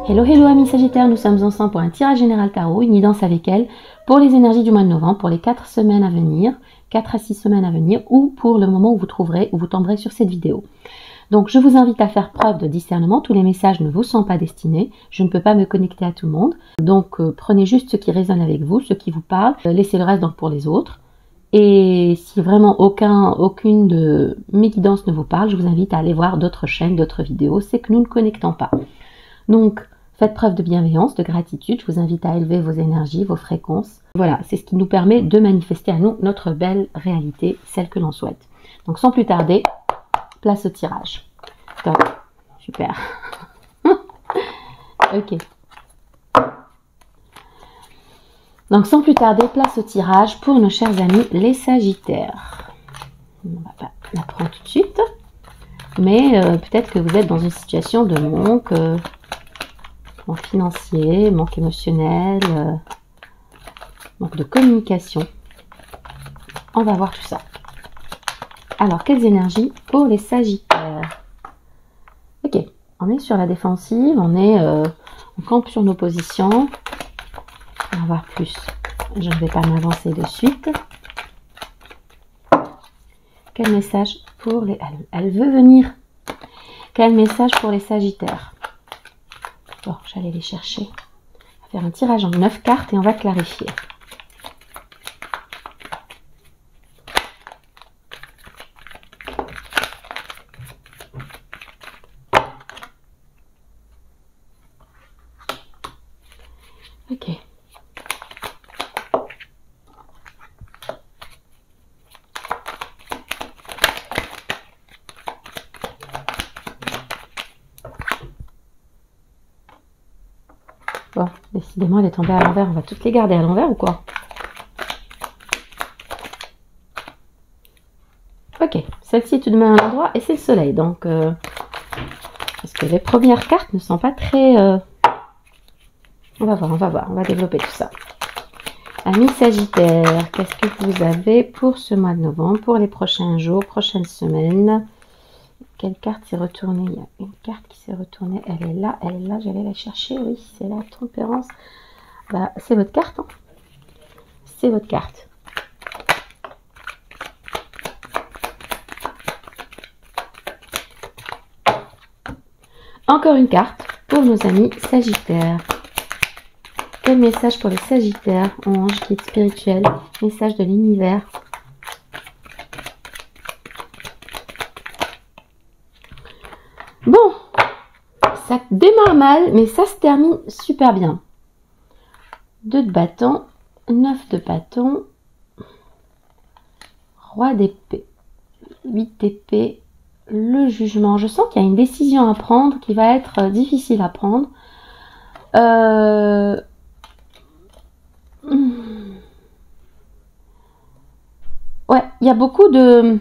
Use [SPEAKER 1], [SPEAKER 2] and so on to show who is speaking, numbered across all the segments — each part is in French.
[SPEAKER 1] Hello, hello amis Sagittaires, nous sommes ensemble pour un tirage général tarot, une guidance avec elle, pour les énergies du mois de novembre, pour les 4 semaines à venir, 4 à 6 semaines à venir, ou pour le moment où vous trouverez, où vous tomberez sur cette vidéo. Donc je vous invite à faire preuve de discernement, tous les messages ne vous sont pas destinés, je ne peux pas me connecter à tout le monde, donc prenez juste ce qui résonne avec vous, ce qui vous parle, laissez le reste donc pour les autres. Et si vraiment aucune de mes guidances ne vous parle, je vous invite à aller voir d'autres chaînes, d'autres vidéos, c'est que nous ne connectons pas. Donc, faites preuve de bienveillance, de gratitude. Je vous invite à élever vos énergies, vos fréquences. Voilà, c'est ce qui nous permet de manifester à nous notre belle réalité, celle que l'on souhaite. Donc, sans plus tarder, place au tirage. Top, super. Ok. Donc, sans plus tarder, place au tirage pour nos chers amis les Sagittaires. On va pas la prendre tout de suite. Mais peut-être que vous êtes dans une situation de manque financier, manque émotionnel, manque de communication. On va voir tout ça. Alors, quelles énergies pour les Sagittaires? Ok, on est sur la défensive, on campe sur nos positions. On va voir plus. Je ne vais pas m'avancer de suite. Quel message pour les... Elle veut venir. Quel message pour les Sagittaires? Bon, j'allais les chercher. On va faire un tirage en 9 cartes et on va clarifier. Ok. Bon, décidément, elle est tombée à l'envers. On va toutes les garder à l'envers ou quoi? Ok, celle-ci est tout de même à l'endroit et c'est le soleil. Donc, parce que les premières cartes ne sont pas très... On va voir, on va développer tout ça. Amis Sagittaires, qu'est-ce que vous avez pour ce mois de novembre, pour les prochains jours, prochaines semaines? Quelle carte s'est retournée? Il y a une carte qui s'est retournée. Elle est là, j'allais la chercher. Oui, c'est la tempérance. Bah, c'est votre carte. Hein, c'est votre carte. Encore une carte pour nos amis Sagittaires. Quel message pour les Sagittaires? Ange, guide spirituel, message de l'univers. Bon, ça démarre mal, mais ça se termine super bien. 2 de bâton, 9 de bâton, roi d'épée, 8 d'épée, le jugement. Je sens qu'il y a une décision à prendre qui va être difficile à prendre. Ouais, il y a beaucoup de...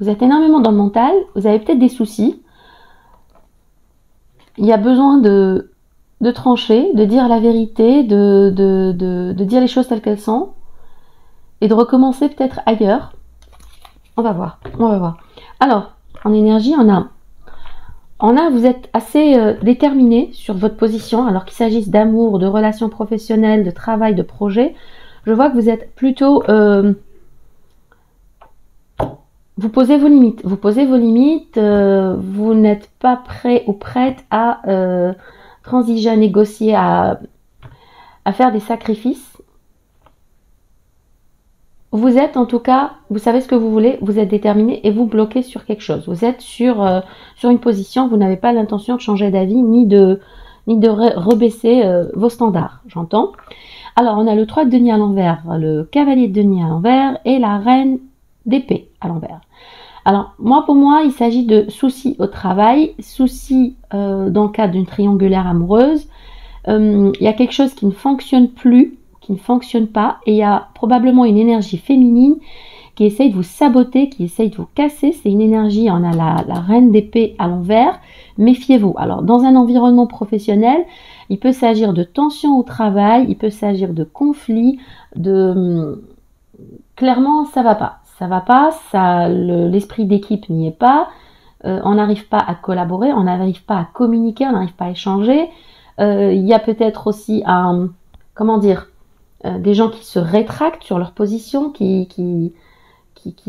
[SPEAKER 1] Vous êtes énormément dans le mental, vous avez peut-être des soucis. Il y a besoin de trancher, de dire la vérité, de dire les choses telles qu'elles sont. Et de recommencer peut-être ailleurs. On va voir, on va voir. Alors, en énergie, vous êtes assez déterminé sur votre position, alors qu'il s'agisse d'amour, de relations professionnelles, de travail, de projet. Je vois que vous êtes plutôt... vous posez vos limites. Vous n'êtes pas prêt ou prête à transiger, à négocier, à faire des sacrifices. Vous êtes en tout cas, vous savez ce que vous voulez, vous êtes déterminé et vous bloquez sur quelque chose. Vous êtes sur une position, vous n'avez pas l'intention de changer d'avis ni de rebaisser vos standards, j'entends. Alors, on a le 3 de denier à l'envers, le cavalier de denier à l'envers et la reine d'épée à l'envers. Alors, pour moi, il s'agit de soucis au travail, soucis dans le cadre d'une triangulaire amoureuse. Il y a quelque chose qui ne fonctionne plus, qui ne fonctionne pas, et il y a probablement une énergie féminine qui essaye de vous saboter, qui essaye de vous casser. C'est une énergie, on a la reine d'épée à l'envers, méfiez-vous. Alors, dans un environnement professionnel, il peut s'agir de tensions au travail, il peut s'agir de conflits, clairement, ça va pas. Ça va pas, l'esprit d'équipe n'y est pas, on n'arrive pas à collaborer, on n'arrive pas à communiquer, on n'arrive pas à échanger. Il y a peut-être aussi comment dire, des gens qui se rétractent sur leur position, qui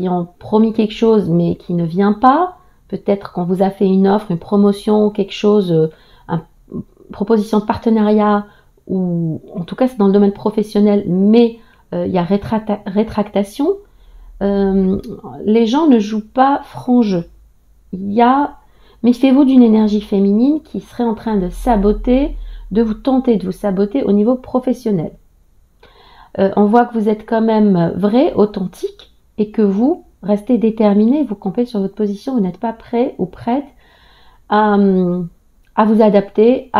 [SPEAKER 1] ont promis quelque chose mais qui ne vient pas. Peut-être qu'on vous a fait une offre, une promotion, quelque chose, une proposition de partenariat, ou en tout cas c'est dans le domaine professionnel, mais il y a rétractation. Les gens ne jouent pas franc jeu. Méfiez-vous d'une énergie féminine qui serait en train de saboter, de vous tenter de vous saboter au niveau professionnel. On voit que vous êtes quand même vrai, authentique, et que vous restez déterminé, vous campez sur votre position, vous n'êtes pas prêt ou prête à vous adapter,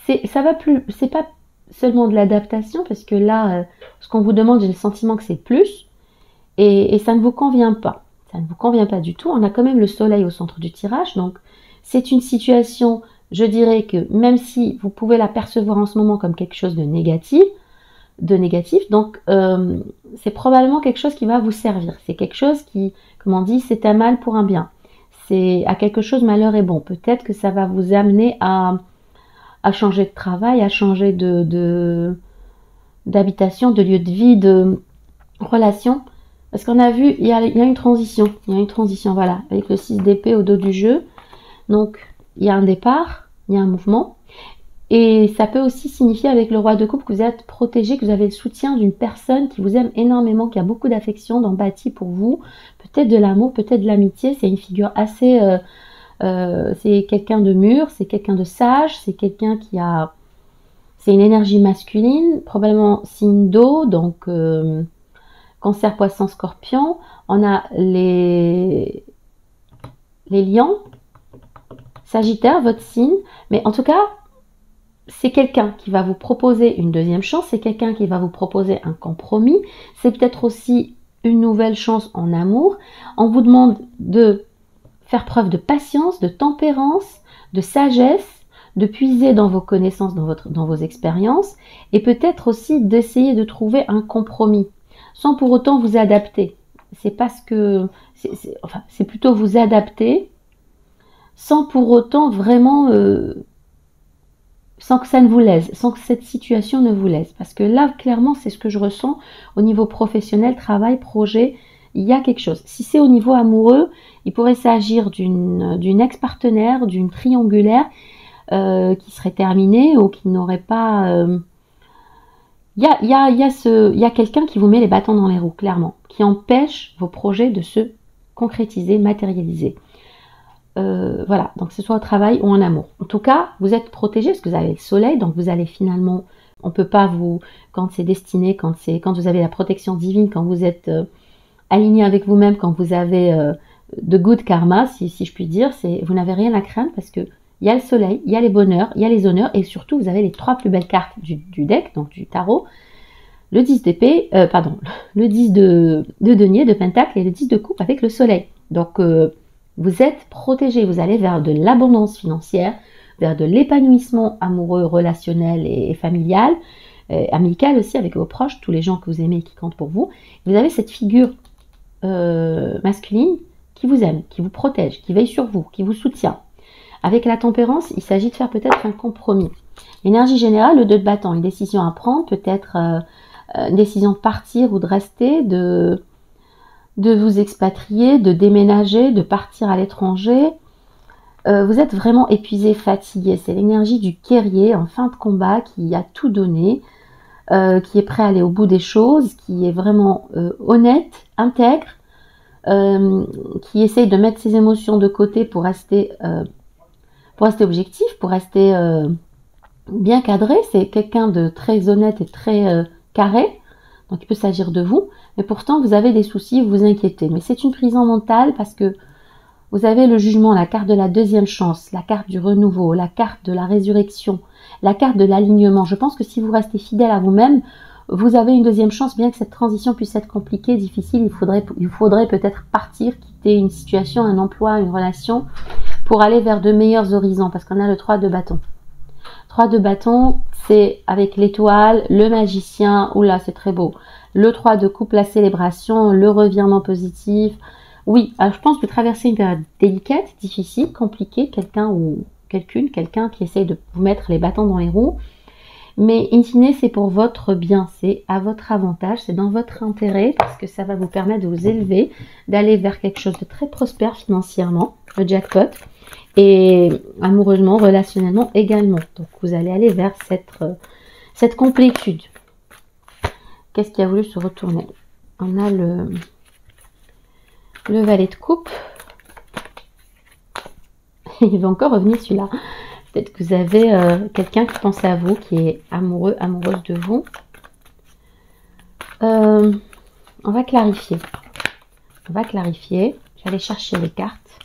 [SPEAKER 1] c'est pas seulement de l'adaptation, parce que là, ce qu'on vous demande, j'ai le sentiment que c'est plus, et ça ne vous convient pas. Ça ne vous convient pas du tout. On a quand même le soleil au centre du tirage, donc c'est une situation, je dirais que même si vous pouvez la percevoir en ce moment comme quelque chose de négatif, donc c'est probablement quelque chose qui va vous servir. C'est quelque chose qui, comme on dit, c'est un mal pour un bien. C'est à quelque chose malheur est bon. Peut-être que ça va vous amener à changer de travail, à changer d'habitation, de lieu de vie, de relation. Parce qu'on a vu, il y a une transition. Il y a une transition, voilà, avec le 6 d'épée au dos du jeu. Donc, il y a un départ, il y a un mouvement. Et ça peut aussi signifier avec le roi de coupe que vous êtes protégé, que vous avez le soutien d'une personne qui vous aime énormément, qui a beaucoup d'affection, d'empathie pour vous. Peut-être de l'amour, peut-être de l'amitié. C'est une figure assez... c'est quelqu'un de mûr, c'est quelqu'un de sage, c'est quelqu'un qui a... C'est une énergie masculine, probablement signe d'eau, donc... Cancer, Poisson, Scorpion. On a les lions, Sagittaire, votre signe. Mais en tout cas, c'est quelqu'un qui va vous proposer une deuxième chance. C'est quelqu'un qui va vous proposer un compromis. C'est peut-être aussi une nouvelle chance en amour. On vous demande de faire preuve de patience, de tempérance, de sagesse, de puiser dans vos connaissances, dans vos expériences. Et peut-être aussi d'essayer de trouver un compromis, sans pour autant vous adapter. C'est parce que c'est plutôt vous adapter, sans pour autant vraiment, sans que ça ne vous lèse, sans que cette situation ne vous lèse. Parce que là, clairement, c'est ce que je ressens au niveau professionnel, travail, projet. Il y a quelque chose. Si c'est au niveau amoureux, il pourrait s'agir d'une ex-partenaire, d'une triangulaire qui serait terminée ou qui n'aurait pas... Il y a quelqu'un qui vous met les bâtons dans les roues, clairement, qui empêche vos projets de se concrétiser, matérialiser. Voilà, donc que ce soit au travail ou en amour. En tout cas, vous êtes protégé parce que vous avez le soleil, donc vous allez finalement, on peut pas vous, quand c'est destiné, quand vous avez la protection divine, quand vous êtes aligné avec vous-même, quand vous avez de good karma, si je puis dire, vous n'avez rien à craindre parce que il y a le soleil, il y a les bonheurs, il y a les honneurs, et surtout, vous avez les 3 plus belles cartes du deck, donc du tarot. Le 10 d'épée, le 10 de denier, de pentacle, et le 10 de coupe avec le soleil. Donc, vous êtes protégé, vous allez vers de l'abondance financière, vers de l'épanouissement amoureux, relationnel et familial, amical aussi avec vos proches, tous les gens que vous aimez et qui comptent pour vous. Vous avez cette figure masculine qui vous aime, qui vous protège, qui veille sur vous, qui vous soutient. Avec la tempérance, il s'agit de faire peut-être un compromis. L'énergie générale, le 2 de bâton, une décision à prendre, peut-être une décision de partir ou de rester, de vous expatrier, de déménager, de partir à l'étranger. Vous êtes vraiment épuisé, fatigué. C'est l'énergie du guerrier en fin de combat qui a tout donné, qui est prêt à aller au bout des choses, qui est vraiment honnête, intègre, qui essaye de mettre ses émotions de côté pour rester objectif, pour rester bien cadré. C'est quelqu'un de très honnête et très carré, donc il peut s'agir de vous, mais pourtant vous avez des soucis, vous vous inquiétez. Mais c'est une prison mentale parce que vous avez le jugement, la carte de la deuxième chance, la carte du renouveau, la carte de la résurrection, la carte de l'alignement. Je pense que si vous restez fidèle à vous-même, vous avez une deuxième chance, bien que cette transition puisse être compliquée, difficile. Il faudrait peut-être partir, quitter une situation, un emploi, une relation, pour aller vers de meilleurs horizons, parce qu'on a le 3 de bâton. 3 de bâton, c'est avec l'étoile, le magicien, oula, c'est très beau. Le 3 de coupe, la célébration, le revirement positif. Oui, alors je pense que traverser une période délicate, difficile, compliquée, quelqu'un où quelqu'un qui essaye de vous mettre les bâtons dans les roues. Mais in fine, c'est pour votre bien, c'est à votre avantage, c'est dans votre intérêt parce que ça va vous permettre de vous élever, d'aller vers quelque chose de très prospère financièrement, le jackpot, et amoureusement, relationnellement également. Donc vous allez aller vers cette complétude. Qu'est-ce qui a voulu se retourner? On a le valet de coupe. Il va encore revenir celui-là. Peut-être que vous avez quelqu'un qui pense à vous, qui est amoureux, amoureuse de vous. On va clarifier. On va clarifier. Je vais aller chercher les cartes.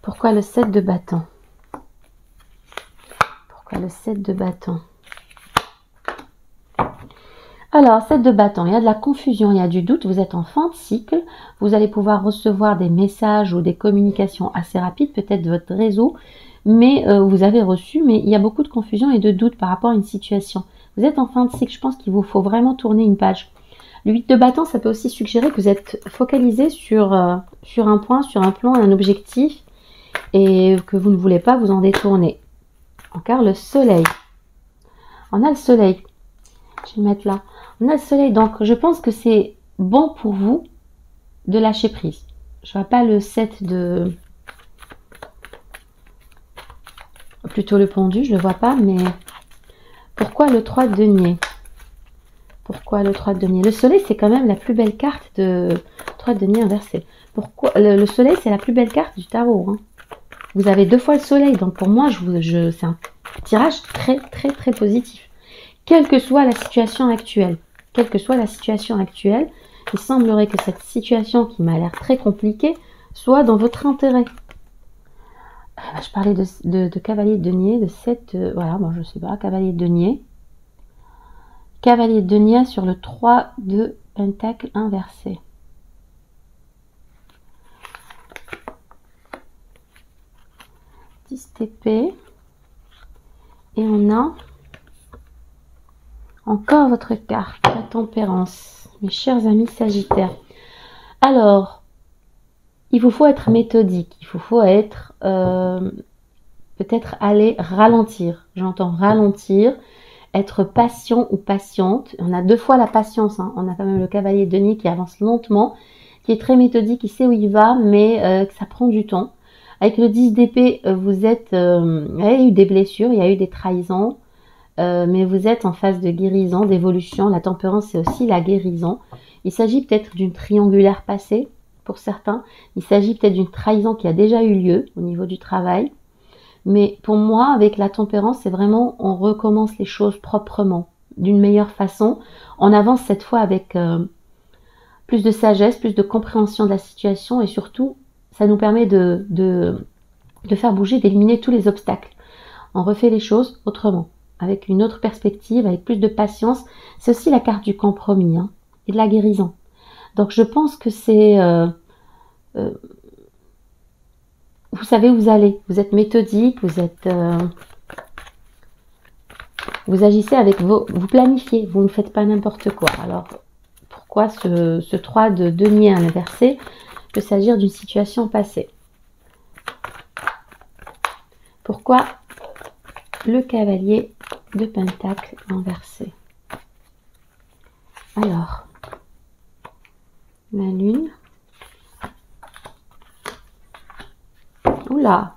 [SPEAKER 1] Pourquoi le 7 de bâton? Pourquoi le 7 de bâton? Alors, 7 de bâton, il y a de la confusion, il y a du doute, vous êtes en fin de cycle, vous allez pouvoir recevoir des messages ou des communications assez rapides, peut-être de votre réseau, mais vous avez reçu, mais il y a beaucoup de confusion et de doute par rapport à une situation. Vous êtes en fin de cycle, je pense qu'il vous faut vraiment tourner une page. Le 8 de bâton, ça peut aussi suggérer que vous êtes focalisé sur un point, sur un plan, un objectif, et que vous ne voulez pas vous en détourner. Encore le soleil. On a le soleil. Je vais le mettre là. On a le soleil, donc je pense que c'est bon pour vous de lâcher prise. Je vois pas le 7 de... Plutôt le pendu, je le vois pas, mais... Pourquoi le 3 de denier? Pourquoi le 3 de denier? Le soleil, c'est quand même la plus belle carte de... 3 de denier inversé. Pourquoi le soleil, c'est la plus belle carte du tarot. Hein. Vous avez 2 fois le soleil, donc pour moi, c'est un tirage très, très, très positif. Quelle que soit la situation actuelle. Quelle que soit la situation actuelle, il semblerait que cette situation qui m'a l'air très compliquée soit dans votre intérêt. Je parlais de cavalier de denier, de 7, voilà, bon, je sais pas, cavalier de denier. Cavalier de denier sur le 3 de pentacle inversé. Épée. Et on a encore votre carte, la tempérance, mes chers amis sagittaires. Alors, il vous faut être méthodique, il vous faut être, peut-être aller ralentir. J'entends ralentir, être patient ou patiente. On a 2 fois la patience, hein. On a quand même le cavalier de denier qui avance lentement, qui est très méthodique, qui sait où il va, mais que ça prend du temps. Avec le 10 d'épée, vous êtes, il y a eu des blessures, il y a eu des trahisons, mais vous êtes en phase de guérison, d'évolution. La tempérance, c'est aussi la guérison. Il s'agit peut-être d'une triangulaire passée pour certains. Il s'agit peut-être d'une trahison qui a déjà eu lieu au niveau du travail. Mais pour moi, avec la tempérance, c'est vraiment, on recommence les choses proprement, d'une meilleure façon. On avance cette fois avec plus de sagesse, plus de compréhension de la situation et surtout, ça nous permet de faire bouger, d'éliminer tous les obstacles. On refait les choses autrement, avec une autre perspective, avec plus de patience. C'est aussi la carte du compromis, hein, et de la guérison. Donc je pense que c'est... vous savez où vous allez. Vous êtes méthodique, vous agissez avec vous planifiez, vous ne faites pas n'importe quoi. Alors, pourquoi ce 3 de denier à l'inversé peut s'agir d'une situation passée? Pourquoi le cavalier de pentacle inversé? Alors, la lune. Oula,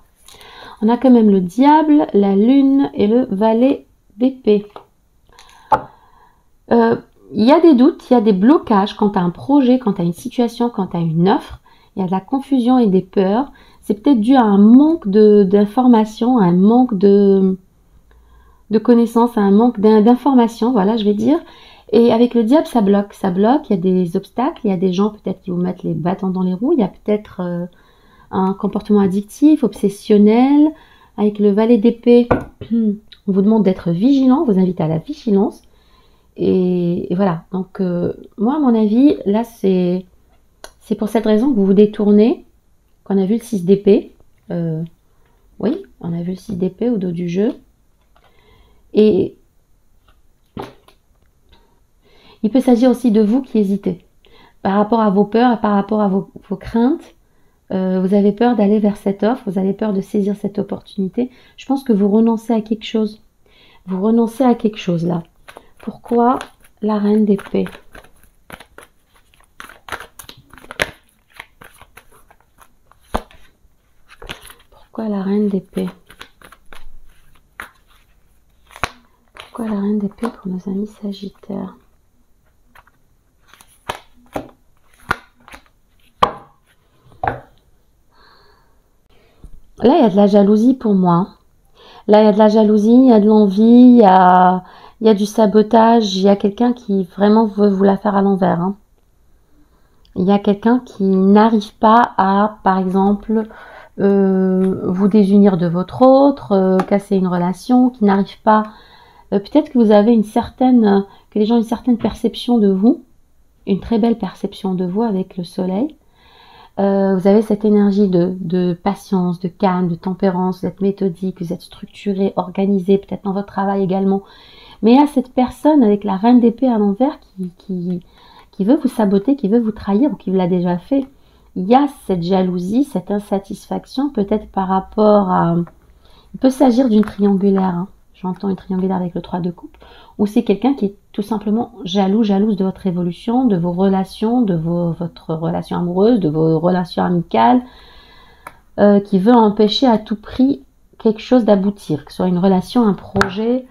[SPEAKER 1] on a quand même le diable, la lune et le valet d'épée. Il y a des doutes, il y a des blocages quant à un projet, quant à une situation, quant à une offre. Il y a de la confusion et des peurs. C'est peut-être dû à un manque d'informations, à un manque de connaissances, à un manque d'informations, voilà, je vais dire. Et avec le diable, ça bloque, il y a des obstacles, il y a des gens peut-être qui vous mettent les bâtons dans les roues, il y a peut-être un comportement addictif, obsessionnel. Avec le valet d'épée, on vous demande d'être vigilant, on vous invite à la vigilance. Et voilà, donc moi à mon avis, là c'est pour cette raison que vous vous détournez, qu'on a vu le 6 d'épée. Oui, on a vu le 6 d'épée au dos du jeu. Et il peut s'agir aussi de vous qui hésitez. Par rapport à vos peurs, par rapport à vos craintes, Vous avez peur d'aller vers cette offre, vous avez peur de saisir cette opportunité. Je pense que vous renoncez à quelque chose. Vous renoncez à quelque chose là. Pourquoi la reine d'épée? Pourquoi la reine d'épée? Pourquoi la reine d'épée pour nos amis sagittaires? Là, il y a de la jalousie pour moi. Là, il y a de la jalousie, il y a de l'envie, il y a du sabotage, il y a quelqu'un qui vraiment veut vous la faire à l'envers. Hein. Il y a quelqu'un qui n'arrive pas à, par exemple, vous désunir de votre autre, casser une relation, qui n'arrive pas... peut-être que vous avez une certaine... que les gens ont une certaine perception de vous, une très belle perception de vous avec le soleil. Vous avez cette énergie de patience, de calme, de tempérance, vous êtes méthodique, vous êtes structuré, organisé, peut-être dans votre travail également. Mais il y a cette personne avec la reine d'épée à l'envers qui veut vous saboter, qui veut vous trahir ou qui l'a déjà fait. Il y a cette jalousie, cette insatisfaction, peut-être par rapport à... Il peut s'agir d'une triangulaire, hein. J'entends une triangulaire avec le 3 de coupe, ou c'est quelqu'un qui est tout simplement jalouse de votre évolution, de vos relations, de votre relation amoureuse, de vos relations amicales, qui veut empêcher à tout prix quelque chose d'aboutir, que ce soit une relation, un projet.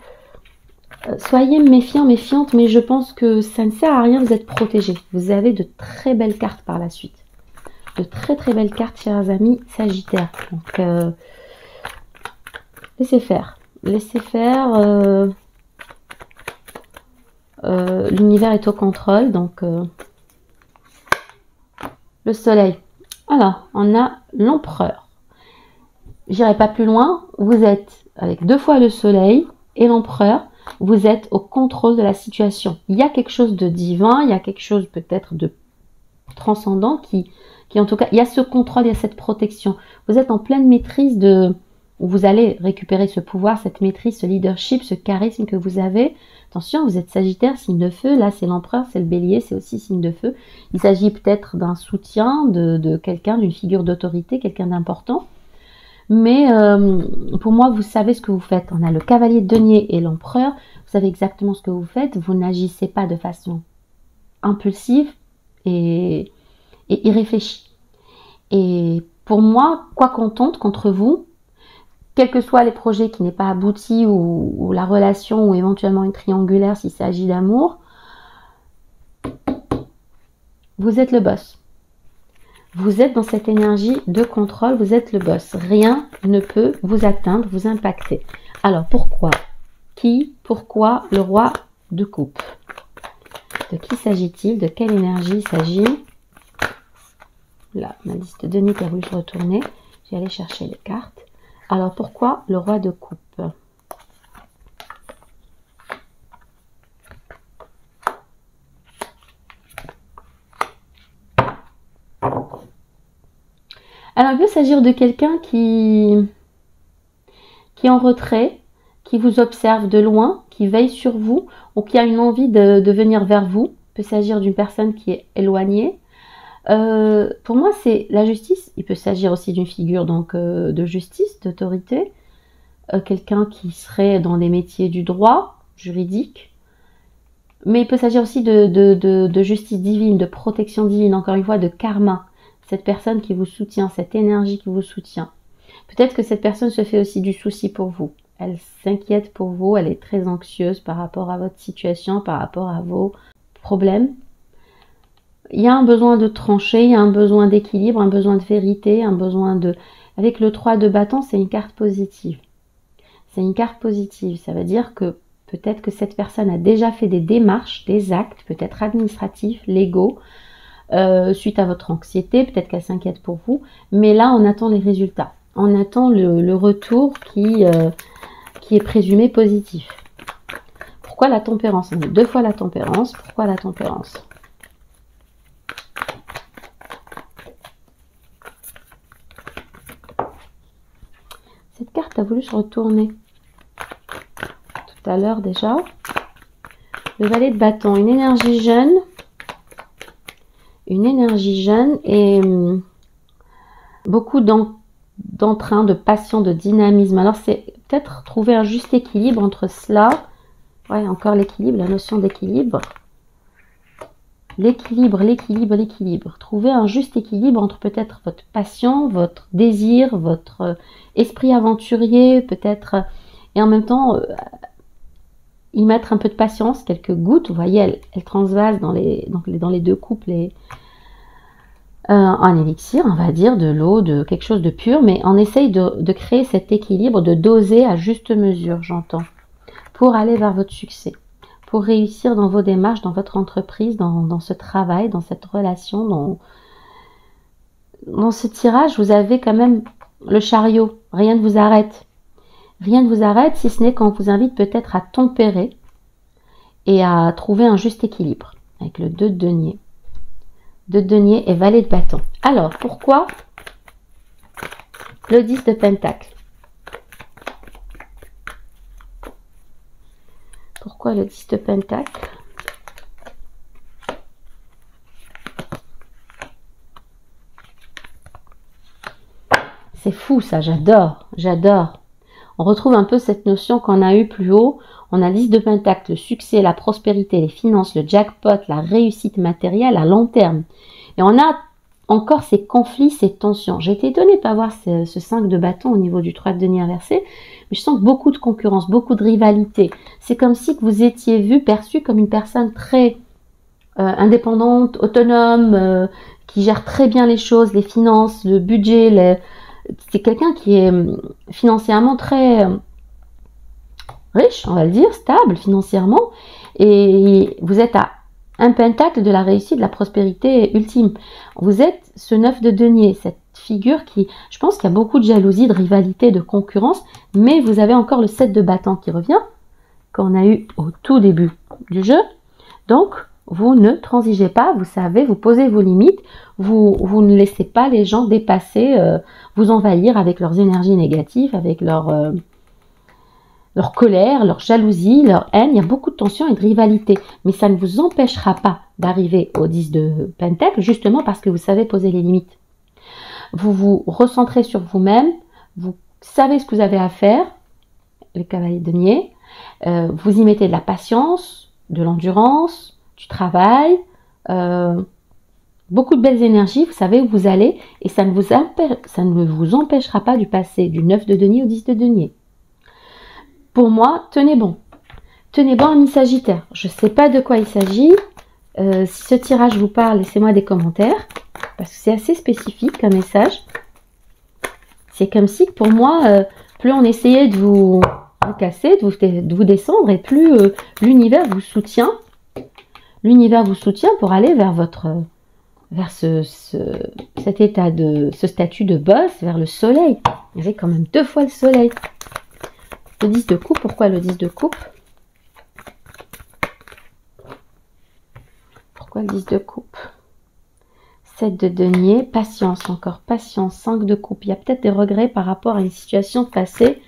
[SPEAKER 1] Soyez méfiants, méfiantes, mais je pense que ça ne sert à rien, vous êtes protégés. Vous avez de très belles cartes par la suite. De très très belles cartes, chers amis Sagittaires. Donc, laissez faire. Laissez faire. L'univers est au contrôle, donc le soleil. Alors, on a l'empereur. J'irai pas plus loin. Vous êtes avec 2 fois le soleil et l'empereur. Vous êtes au contrôle de la situation. Il y a quelque chose de divin, il y a quelque chose peut-être de transcendant qui en tout cas, il y a ce contrôle, il y a cette protection. Vous êtes en pleine maîtrise de... Vous allez récupérer ce pouvoir, cette maîtrise, ce leadership, ce charisme que vous avez. Attention, vous êtes Sagittaire, signe de feu. Là, c'est l'empereur, c'est le bélier, c'est aussi signe de feu. Il s'agit peut-être d'un soutien de quelqu'un, d'une figure d'autorité, quelqu'un d'important. Mais pour moi, vous savez ce que vous faites. On a le cavalier de denier et l'empereur. Vous savez exactement ce que vous faites. Vous n'agissez pas de façon impulsive et irréfléchie. Et pour moi, quoi qu'on tente contre vous, quels que soient les projets qui n'aient pas abouti ou la relation ou éventuellement une triangulaire s'il s'agit d'amour, vous êtes le boss. Vous êtes dans cette énergie de contrôle, vous êtes le boss. Rien ne peut vous atteindre, vous impacter. Alors pourquoi? Pourquoi le roi de coupe? De qui s'agit-il? De quelle énergie il s'agit? Là, ma liste de données qui a voulu se retourner. Je vais aller chercher les cartes. Alors, pourquoi le roi de coupe? Alors, il peut s'agir de quelqu'un qui est en retrait, qui vous observe de loin, qui veille sur vous, ou qui a une envie de venir vers vous. Il peut s'agir d'une personne qui est éloignée. Pour moi, c'est la justice. Il peut s'agir aussi d'une figure donc de justice, d'autorité. Quelqu'un qui serait dans des métiers du droit, juridique. Mais il peut s'agir aussi de justice divine, de protection divine, encore une fois, de karma. Cette personne qui vous soutient, cette énergie qui vous soutient. Peut-être que cette personne se fait aussi du souci pour vous. Elle s'inquiète pour vous, elle est très anxieuse par rapport à votre situation, par rapport à vos problèmes. Il y a un besoin de trancher, il y a un besoin d'équilibre, un besoin de vérité, un besoin de... Avec le 3 de bâton, c'est une carte positive. C'est une carte positive. Ça veut dire que peut-être que cette personne a déjà fait des démarches, des actes, peut-être administratifs, légaux, suite à votre anxiété. Peut-être qu'elle s'inquiète pour vous. Mais là, on attend les résultats. On attend le retour qui est présumé positif. Pourquoi la tempérance? On a 2 fois la tempérance. Pourquoi la tempérance? Cette carte a voulu se retourner tout à l'heure déjà. Le valet de bâton, une énergie jeune. Une énergie jeune et beaucoup d'entrain, de passion, de dynamisme. Alors c'est peut-être trouver un juste équilibre entre cela. Ouais, encore l'équilibre, la notion d'équilibre. L'équilibre, l'équilibre, l'équilibre. Trouver un juste équilibre entre peut-être votre passion, votre désir, votre esprit aventurier, peut-être, et en même temps y mettre un peu de patience, quelques gouttes. Vous voyez, elles transvasent dans les deux coupes un élixir, on va dire, de l'eau, de quelque chose de pur, mais on essaye de créer cet équilibre, de doser à juste mesure, j'entends, pour aller vers votre succès, pour réussir dans vos démarches, dans votre entreprise, dans ce travail, dans cette relation, dans ce tirage, vous avez quand même le chariot, rien ne vous arrête. Rien ne vous arrête, si ce n'est qu'on vous invite peut-être à tempérer et à trouver un juste équilibre, avec le 2 de denier. 2 de denier et valet de bâton. Alors, pourquoi le 10 de pentacle? Pourquoi le 10 de pentacle? C'est fou ça, j'adore, j'adore. On retrouve un peu cette notion qu'on a eue plus haut. On a 10 de pentacle, le succès, la prospérité, les finances, le jackpot, la réussite matérielle à long terme. Et on a encore ces conflits, ces tensions. J'ai été étonnée de ne pas voir ce 5 de bâton au niveau du 3 de denier inversé, mais je sens beaucoup de concurrence, beaucoup de rivalité. C'est comme si vous étiez vu, perçu comme une personne très indépendante, autonome, qui gère très bien les choses, les finances, le budget. C'est quelqu'un qui est financièrement très riche, on va le dire, stable financièrement, et vous êtes à un pentacle de la réussite, de la prospérité ultime. Vous êtes ce 9 de denier, cette figure qui, je pense qu'il y a beaucoup de jalousie, de rivalité, de concurrence, mais vous avez encore le 7 de bâton qui revient, qu'on a eu au tout début du jeu. Donc, vous ne transigez pas, vous savez, vous posez vos limites, vous ne laissez pas les gens dépasser, vous envahir avec leurs énergies négatives, avec leur colère, leur jalousie, leur haine. Il y a beaucoup de tension et de rivalité, mais ça ne vous empêchera pas d'arriver au 10 de pentacle, justement parce que vous savez poser les limites. Vous vous recentrez sur vous-même, vous savez ce que vous avez à faire, le cavalier de denier, vous y mettez de la patience, de l'endurance, du travail, beaucoup de belles énergies, vous savez où vous allez, et ça ne vous empêchera pas du passer du 9 de denier au 10 de denier. Pour moi, tenez bon. Tenez bon, ami Sagittaire. Je ne sais pas de quoi il s'agit. Si ce tirage vous parle, laissez-moi des commentaires, parce que c'est assez spécifique comme message. C'est comme si, pour moi, plus on essayait de vous casser, de vous descendre, et plus l'univers vous soutient. L'univers vous soutient pour aller vers cet état ce statut de boss, vers le soleil. Vous avez quand même 2 fois le soleil. Le 10 de coupe, pourquoi le 10 de coupe? Pourquoi le 10 de coupe? 7 de denier, patience, encore patience, 5 de coupe. Il y a peut-être des regrets par rapport à une situation passée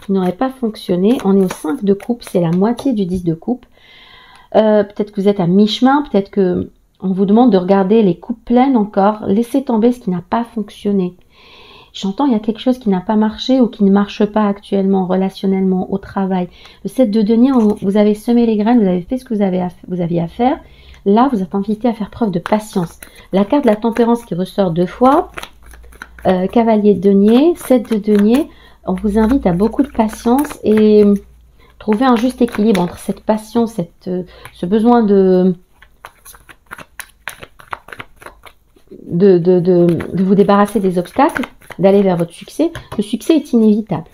[SPEAKER 1] qui n'aurait pas fonctionné. On est au 5 de coupe, c'est la moitié du 10 de coupe. Peut-être que vous êtes à mi-chemin, peut-être que on vous demande de regarder les coupes pleines encore, laissez tomber ce qui n'a pas fonctionné. J'entends, il y a quelque chose qui n'a pas marché ou qui ne marche pas actuellement, relationnellement, au travail. Le 7 de denier, vous avez semé les graines, vous avez fait ce que vous aviez à faire. Là, vous êtes invité à faire preuve de patience. La carte de la tempérance qui ressort 2 fois, cavalier de denier, 7 de denier, on vous invite à beaucoup de patience et trouver un juste équilibre entre cette passion, ce besoin de vous débarrasser des obstacles, d'aller vers votre succès. Le succès est inévitable.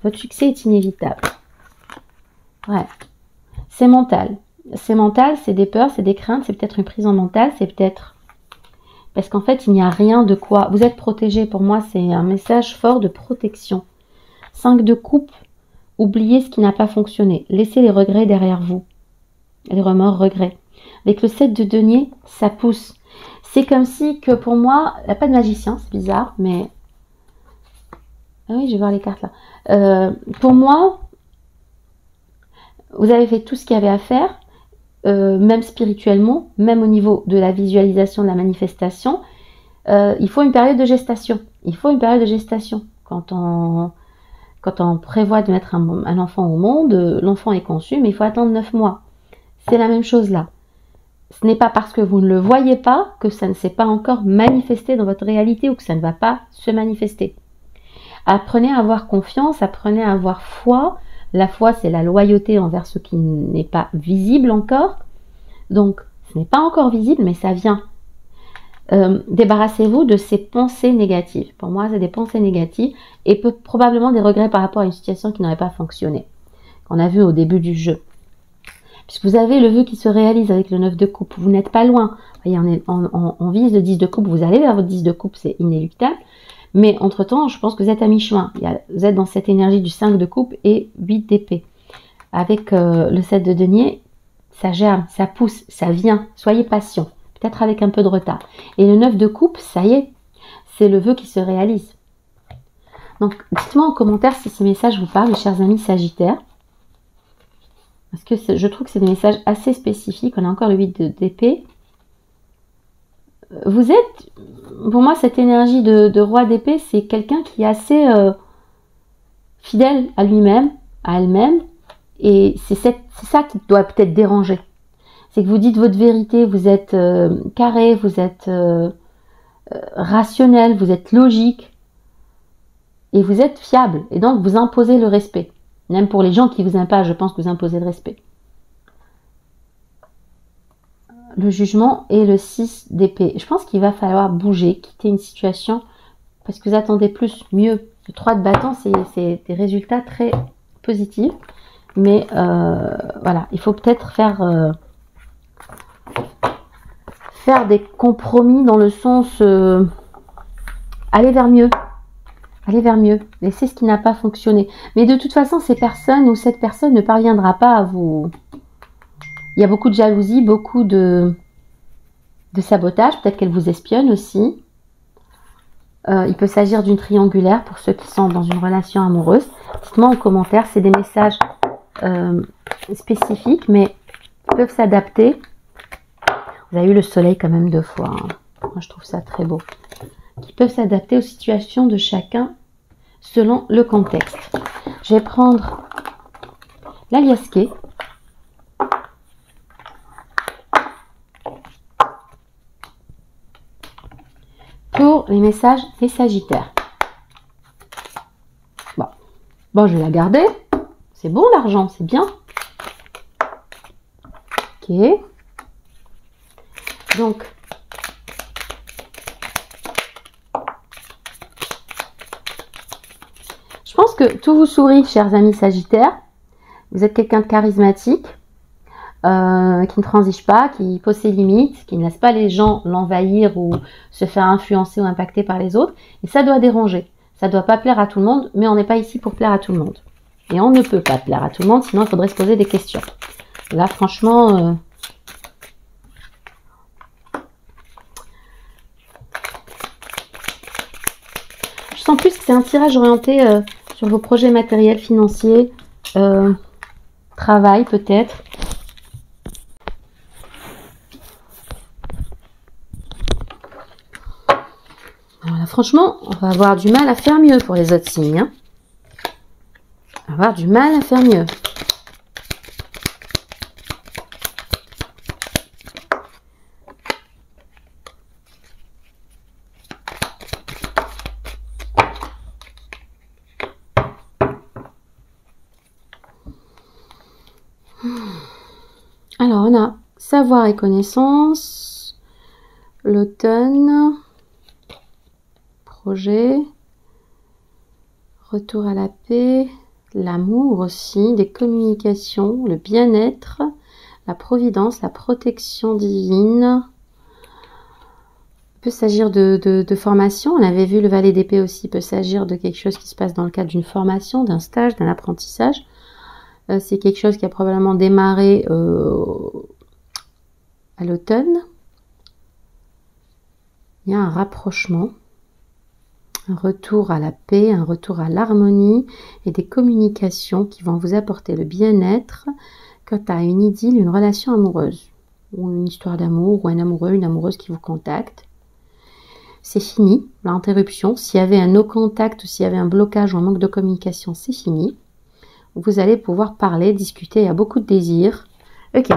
[SPEAKER 1] Votre succès est inévitable. Ouais. C'est mental. C'est mental, c'est des peurs, c'est des craintes, c'est peut-être une prison mentale, c'est peut-être... Parce qu'en fait, il n'y a rien de quoi... Vous êtes protégé. Pour moi, c'est un message fort de protection. 5 de coupe. Oubliez ce qui n'a pas fonctionné. Laissez les regrets derrière vous. Les remords, regrets. Avec le 7 de denier, ça pousse. C'est comme si que pour moi, il n'y a pas de magicien, c'est bizarre, mais... Ah oui, je vais voir les cartes là. Pour moi, vous avez fait tout ce qu'il y avait à faire, même spirituellement, même au niveau de la visualisation, de la manifestation. il faut une période de gestation. Il faut une période de gestation. Quand on prévoit de mettre un enfant au monde, l'enfant est conçu, mais il faut attendre 9 mois. C'est la même chose là. Ce n'est pas parce que vous ne le voyez pas que ça ne s'est pas encore manifesté dans votre réalité ou que ça ne va pas se manifester. Apprenez à avoir confiance, apprenez à avoir foi. La foi, c'est la loyauté envers ce qui n'est pas visible encore. Donc, ce n'est pas encore visible, mais ça vient. Débarrassez-vous de ces pensées négatives. Pour moi, c'est des pensées négatives et probablement des regrets par rapport à une situation qui n'aurait pas fonctionné, qu'on a vu au début du jeu. Puisque vous avez le vœu qui se réalise avec le 9 de coupe, vous n'êtes pas loin. Vous voyez, on vise le 10 de coupe, vous allez vers votre 10 de coupe, c'est inéluctable. Mais entre-temps, je pense que vous êtes à mi-chemin. Vous êtes dans cette énergie du 5 de coupe et 8 d'épée. Avec le 7 de denier, ça germe, ça pousse, ça vient. Soyez patient, peut-être avec un peu de retard. Et le 9 de coupe, ça y est, c'est le vœu qui se réalise. Donc, dites-moi en commentaire si ces messages vous parlent, mes chers amis Sagittaires. Parce que je trouve que c'est des messages assez spécifiques. On a encore le 8 d'épée. Vous êtes, pour moi, cette énergie de roi d'épée, c'est quelqu'un qui est assez fidèle à lui-même, à elle-même. Et c'est ça qui doit peut-être déranger. C'est que vous dites votre vérité, vous êtes carré, vous êtes rationnel, vous êtes logique. Et vous êtes fiable. Et donc, vous imposez le respect. Même pour les gens qui vous aiment pas, je pense que vous imposez le respect. Le jugement et le 6 d'épée. Je pense qu'il va falloir bouger, quitter une situation parce que vous attendez plus, mieux. Le 3 de bâton, c'est des résultats très positifs. Mais voilà, il faut peut-être faire des compromis dans le sens aller vers mieux. Allez vers mieux. Laissez ce qui n'a pas fonctionné. Mais de toute façon, ces personnes ou cette personne ne parviendra pas à vous... Il y a beaucoup de jalousie, beaucoup de sabotage. Peut-être qu'elle vous espionne aussi. Il peut s'agir d'une triangulaire pour ceux qui sont dans une relation amoureuse. Dites-moi en commentaire, c'est des messages spécifiques, mais ils peuvent s'adapter. Vous avez eu le soleil quand même 2 fois. Hein. Moi, je trouve ça très beau. Qui peuvent s'adapter aux situations de chacun selon le contexte. Je vais prendre l'aliasqué. Pour les messages des Sagittaires. Bon, je vais la garder. C'est bon l'argent, c'est bien. Ok. Donc, je pense que tout vous sourit, chers amis Sagittaires. Vous êtes quelqu'un de charismatique, qui ne transige pas, qui pose ses limites, qui ne laisse pas les gens l'envahir ou se faire influencer ou impacter par les autres. Et ça doit déranger. Ça ne doit pas plaire à tout le monde, mais on n'est pas ici pour plaire à tout le monde. Et on ne peut pas plaire à tout le monde, sinon il faudrait se poser des questions. Là, franchement... Je sens plus que c'est un tirage orienté sur vos projets matériels, financiers, travail peut-être. Voilà, franchement, on va avoir du mal à faire mieux pour les autres signes. Hein. On va avoir du mal à faire mieux. Alors, on a savoir et connaissance, l'automne, projet, retour à la paix, l'amour aussi, des communications, le bien-être, la providence, la protection divine. Il peut s'agir de formation. On avait vu le valet d'épée aussi. Il peut s'agir de quelque chose qui se passe dans le cadre d'une formation, d'un stage, d'un apprentissage. C'est quelque chose qui a probablement démarré à l'automne. Il y a un rapprochement, un retour à la paix, un retour à l'harmonie et des communications qui vont vous apporter le bien-être quant à une idylle, une relation amoureuse ou une histoire d'amour ou un amoureux, une amoureuse qui vous contacte. c'est fini, l'interruption. S'il y avait un no contact, s'il y avait un blocage ou un manque de communication, c'est fini. Vous allez pouvoir parler, discuter, il y a beaucoup de désir. Ok.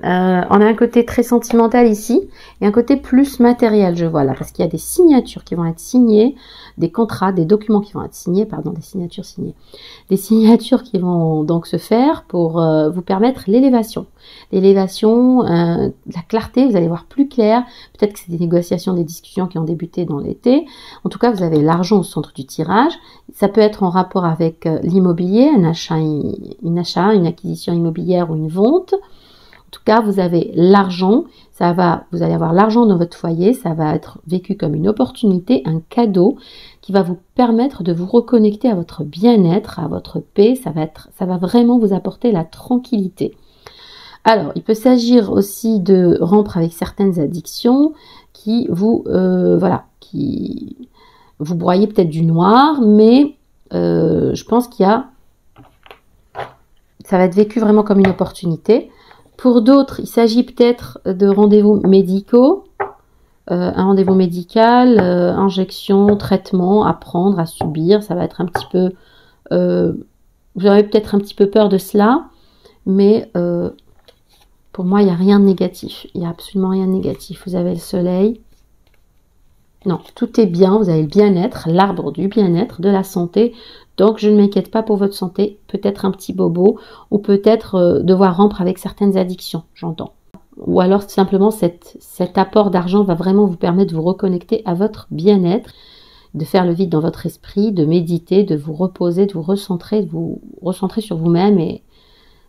[SPEAKER 1] On a un côté très sentimental ici et un côté plus matériel, je vois là, parce qu'il y a des signatures qui vont être signées, des contrats, des documents qui vont être signés, pardon, des signatures signées, des signatures qui vont donc se faire pour vous permettre l'élévation. L'élévation, la clarté, vous allez voir plus clair, peut-être que c'est des négociations, des discussions qui ont débuté dans l'été. En tout cas, vous avez l'argent au centre du tirage. Ça peut être en rapport avec l'immobilier, un achat, une acquisition immobilière ou une vente. En tout cas, vous avez l'argent, vous allez avoir l'argent dans votre foyer, ça va être vécu comme une opportunité, un cadeau qui va vous permettre de vous reconnecter à votre bien-être, à votre paix, ça va vraiment vous apporter la tranquillité. Alors, il peut s'agir aussi de rompre avec certaines addictions qui vous, qui vous broyez peut-être du noir, mais je pense ça va être vécu vraiment comme une opportunité. Pour d'autres, il s'agit peut-être de rendez-vous médicaux, un rendez-vous médical, injection, traitement à prendre, à subir. Ça va être un petit peu... vous aurez peut-être un petit peu peur de cela, mais pour moi, il n'y a rien de négatif. Il n'y a absolument rien de négatif. Vous avez le soleil. Non, tout est bien. Vous avez le bien-être, l'arbre du bien-être, de la santé. Donc, je ne m'inquiète pas pour votre santé. Peut-être un petit bobo ou peut-être devoir rompre avec certaines addictions, j'entends. Ou alors, simplement, cet apport d'argent va vraiment vous permettre de vous reconnecter à votre bien-être, de faire le vide dans votre esprit, de méditer, de vous reposer, de vous recentrer sur vous-même. Et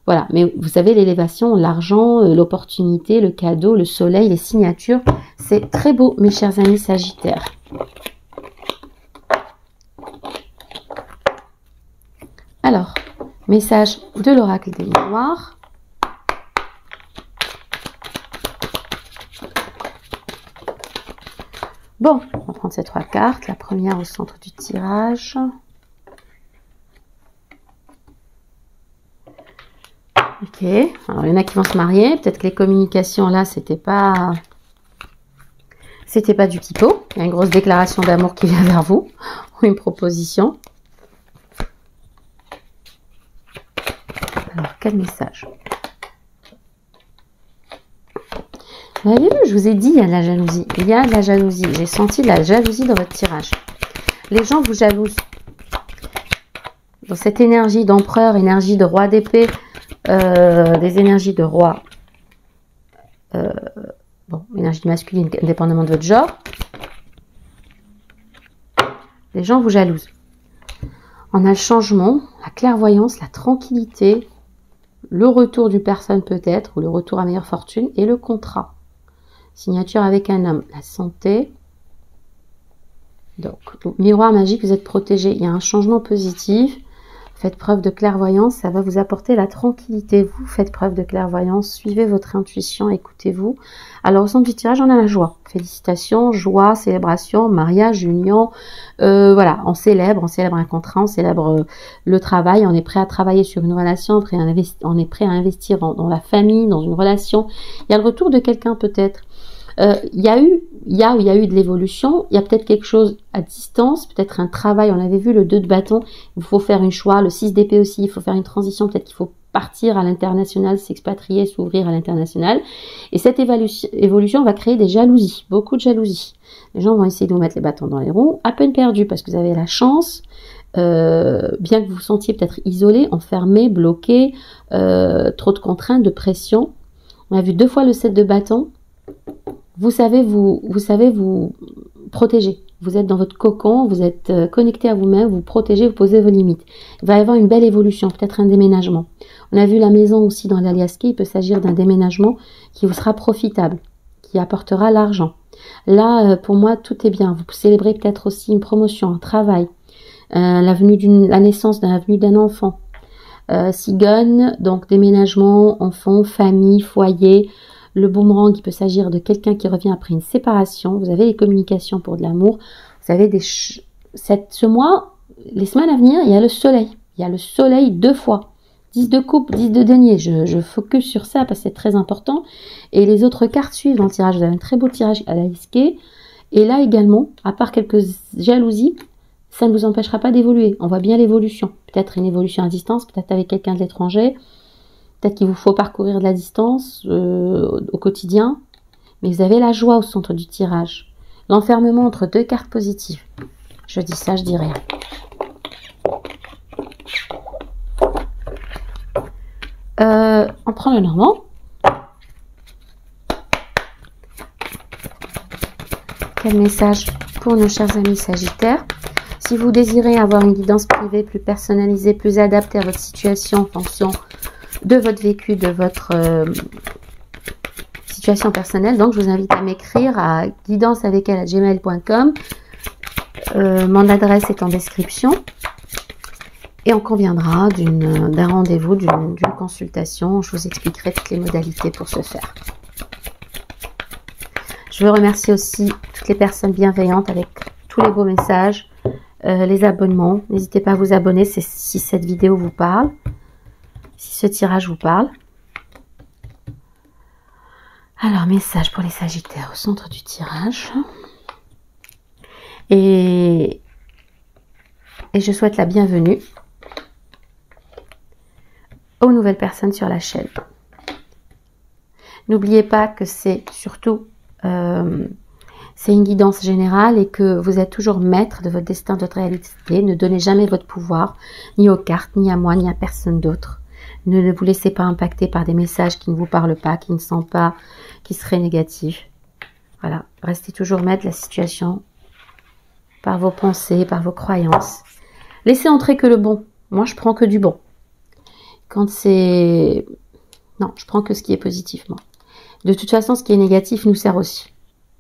[SPEAKER 1] voilà. Mais vous savez, l'élévation, l'argent, l'opportunité, le cadeau, le soleil, les signatures, c'est très beau, mes chers amis Sagittaires. Alors, message de l'oracle des miroirs. Bon, on va prendre ces trois cartes. La première au centre du tirage. Ok, alors il y en a qui vont se marier. Peut-être que les communications là, c'était pas du pipeau. Il y a une grosse déclaration d'amour qui vient vers vous, ou une proposition. Alors, quel message? Vous avez vu, je vous ai dit, il y a de la jalousie. Il y a de la jalousie. J'ai senti de la jalousie dans votre tirage. Les gens vous jalousent. Dans cette énergie d'empereur, énergie de roi d'épée, des énergies de roi, énergie masculine, indépendamment de votre genre, les gens vous jalousent. On a le changement, la clairvoyance, la tranquillité, le retour du personne peut-être, ou le retour à meilleure fortune, et le contrat. Signature avec un homme, la santé. Donc, miroir magique, vous êtes protégé. Il y a un changement positif. Faites preuve de clairvoyance, ça va vous apporter la tranquillité. Vous faites preuve de clairvoyance, suivez votre intuition, écoutez-vous. Alors, au centre du tirage, on a la joie. Félicitations, joie, célébration, mariage, union. Voilà, on célèbre un contrat, on célèbre le travail. On est prêt à travailler sur une relation, on est prêt à investir dans la famille, dans une relation. Il y a le retour de quelqu'un peut-être. Il y a eu de l'évolution, il y a peut-être quelque chose à distance, peut-être un travail, on avait vu le 2 de bâton, il faut faire un choix, le 6 d'épée aussi, il faut faire une transition, peut-être qu'il faut partir à l'international, s'expatrier, s'ouvrir à l'international. Et cette évolution va créer des jalousies, beaucoup de jalousies. Les gens vont essayer de vous mettre les bâtons dans les roues, à peine perdu parce que vous avez la chance, bien que vous vous sentiez peut-être isolé, enfermé, bloqué, trop de contraintes, de pression. On a vu 2 fois le 7 de bâton. Vous savez vous protéger. Vous êtes dans votre cocon, vous êtes connecté à vous-même, vous protégez, vous posez vos limites. Il va y avoir une belle évolution, peut-être un déménagement. On a vu la maison aussi dans l'Aliaski, il peut s'agir d'un déménagement qui vous sera profitable, qui apportera l'argent. Là, pour moi, tout est bien. Vous célébrez peut-être aussi une promotion, un travail, la naissance d'un enfant. Cigogne, donc déménagement, enfant, famille, foyer. Le boomerang, il peut s'agir de quelqu'un qui revient après une séparation. Vous avez les communications pour de l'amour. Vous avez ce mois, les semaines à venir, il y a le soleil. Il y a le soleil 2 fois. 10 de coupe, 10 de denier. Je focus sur ça parce que c'est très important. Et les autres cartes suivent dans le tirage. Vous avez un très beau tirage à la esquée. Et là également, à part quelques jalousies, ça ne vous empêchera pas d'évoluer. On voit bien l'évolution. Peut-être une évolution à distance, peut-être avec quelqu'un de l'étranger. Peut-être qu'il vous faut parcourir de la distance au quotidien. Mais vous avez la joie au centre du tirage. L'enfermement entre deux cartes positives. Je dis ça, je dis rien. On prend le normand. Quel message pour nos chers amis Sagittaires? Si vous désirez avoir une guidance privée plus personnalisée, plus adaptée à votre situation en fonction de votre vécu, de votre situation personnelle, donc je vous invite à m'écrire à guidanceavecelle@gmail.com. Mon adresse est en description. Et on conviendra d'un rendez-vous, d'une consultation. Je vous expliquerai toutes les modalités pour ce faire. Je veux remercier aussi toutes les personnes bienveillantes avec tous les beaux messages, les abonnements. N'hésitez pas à vous abonner si cette vidéo vous parle, si ce tirage vous parle. Alors, message pour les Sagittaires au centre du tirage. Et je souhaite la bienvenue aux nouvelles personnes sur la chaîne. N'oubliez pas que c'est surtout c'est une guidance générale et que vous êtes toujours maître de votre destin, de votre réalité. Ne donnez jamais votre pouvoir, ni aux cartes, ni à moi, ni à personne d'autre. Ne vous laissez pas impacter par des messages qui ne vous parlent pas, qui ne sont pas, qui seraient négatifs. Voilà, restez toujours maître de la situation par vos pensées, par vos croyances. Laissez entrer que le bon. Moi, je prends que du bon. Quand c'est... Non, je prends que ce qui est positif, moi. De toute façon, ce qui est négatif nous sert aussi.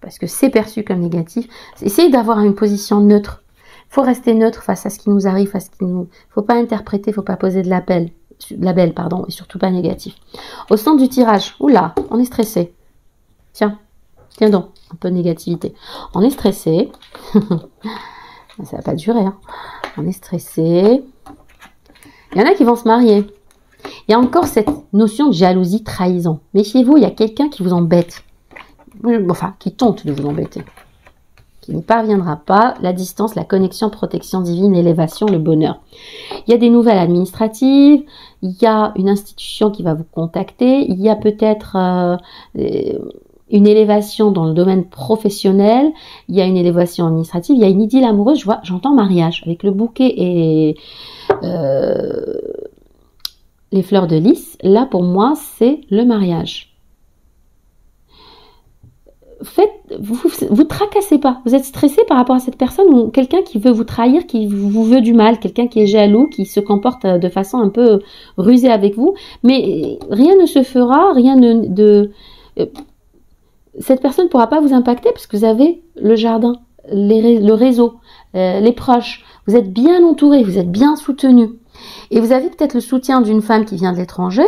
[SPEAKER 1] Parce que c'est perçu comme négatif. Essayez d'avoir une position neutre. Il faut rester neutre face à ce qui nous arrive, face à ce qui nous... faut pas interpréter, il faut pas poser de label, et surtout pas négatif. Au centre du tirage, oula, on est stressé. Tiens donc, un peu de négativité. On est stressé. Ça va pas durer, hein. On est stressé. Il y en a qui vont se marier. Il y a encore cette notion de jalousie, trahison. Méfiez-vous, il y a quelqu'un qui vous embête. Enfin, qui tente de vous embêter. Qui n'y parviendra pas. La distance, la connexion, protection divine, l'élévation, le bonheur. Il y a des nouvelles administratives. Il y a une institution qui va vous contacter. Il y a peut-être une élévation dans le domaine professionnel. Il y a une élévation administrative. Il y a une idylle amoureuse. J'entends mariage. Avec le bouquet et... les fleurs de lys, là pour moi c'est le mariage. Vous tracassez pas, vous êtes stressé par rapport à cette personne ou quelqu'un qui veut vous trahir, qui vous veut du mal, quelqu'un qui est jaloux, qui se comporte de façon un peu rusée avec vous, mais rien ne se fera, cette personne ne pourra pas vous impacter parce que vous avez le jardin, le réseau, les proches, vous êtes bien entouré, vous êtes bien soutenu. Et vous avez peut-être le soutien d'une femme qui vient de l'étranger,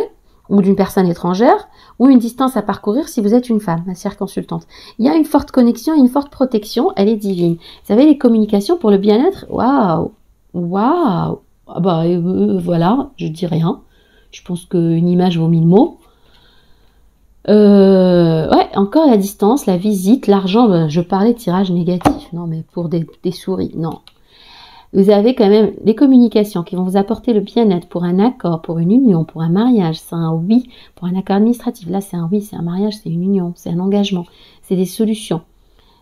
[SPEAKER 1] ou d'une personne étrangère, ou une distance à parcourir si vous êtes une femme, la sphère consultante. Il y a une forte connexion, une forte protection, elle est divine. Vous savez, les communications pour le bien-être, waouh, waouh. Ah bah voilà, je dis rien. Je pense qu'une image vaut 1000 mots. Ouais, encore la distance, la visite, l'argent, je parlais de tirage négatif, non mais pour des souris, non. Vous avez quand même les communications qui vont vous apporter le bien-être pour un accord, pour une union, pour un mariage. C'est un oui, pour un accord administratif. Là, c'est un oui, c'est un mariage, c'est une union, c'est un engagement, c'est des solutions.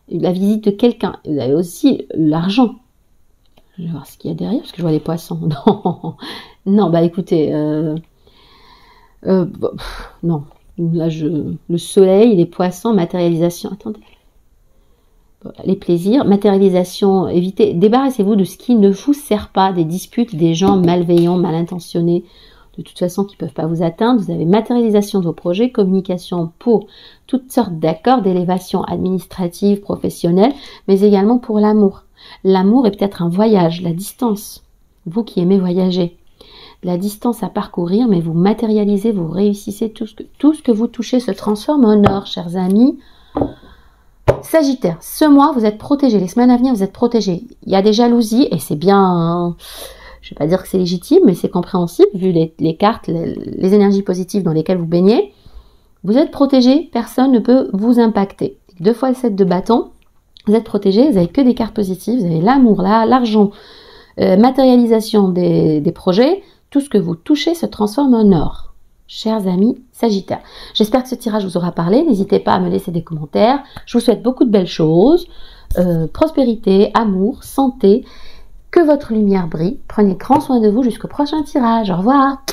[SPEAKER 1] La visite de quelqu'un. Vous avez aussi l'argent. Je vais voir ce qu'il y a derrière, parce que je vois les poissons. Non, non, bah écoutez, non. Là, le soleil, les poissons, matérialisation. Attendez. Les plaisirs, matérialisation, évitez, débarrassez-vous de ce qui ne vous sert pas, des disputes, des gens malveillants, mal intentionnés, de toute façon qui ne peuvent pas vous atteindre. Vous avez matérialisation de vos projets, communication pour toutes sortes d'accords, d'élévation administrative, professionnelle, mais également pour l'amour. L'amour est peut-être un voyage, la distance. Vous qui aimez voyager, la distance à parcourir, mais vous matérialisez, vous réussissez, tout ce que vous touchez se transforme en or, chers amis. Sagittaire, ce mois, vous êtes protégés. Les semaines à venir, vous êtes protégés. Il y a des jalousies et c'est bien, hein, je ne vais pas dire que c'est légitime, mais c'est compréhensible vu les cartes, les énergies positives dans lesquelles vous baignez. Vous êtes protégés, personne ne peut vous impacter. 2 fois le 7 de bâton, Vous êtes protégé, vous n'avez que des cartes positives, vous avez l'amour, l'argent, matérialisation des projets. Tout ce que vous touchez se transforme en or. Chers amis Sagittaire, j'espère que ce tirage vous aura parlé. N'hésitez pas à me laisser des commentaires. Je vous souhaite beaucoup de belles choses. Prospérité, amour, santé. Que votre lumière brille. Prenez grand soin de vous jusqu'au prochain tirage. Au revoir.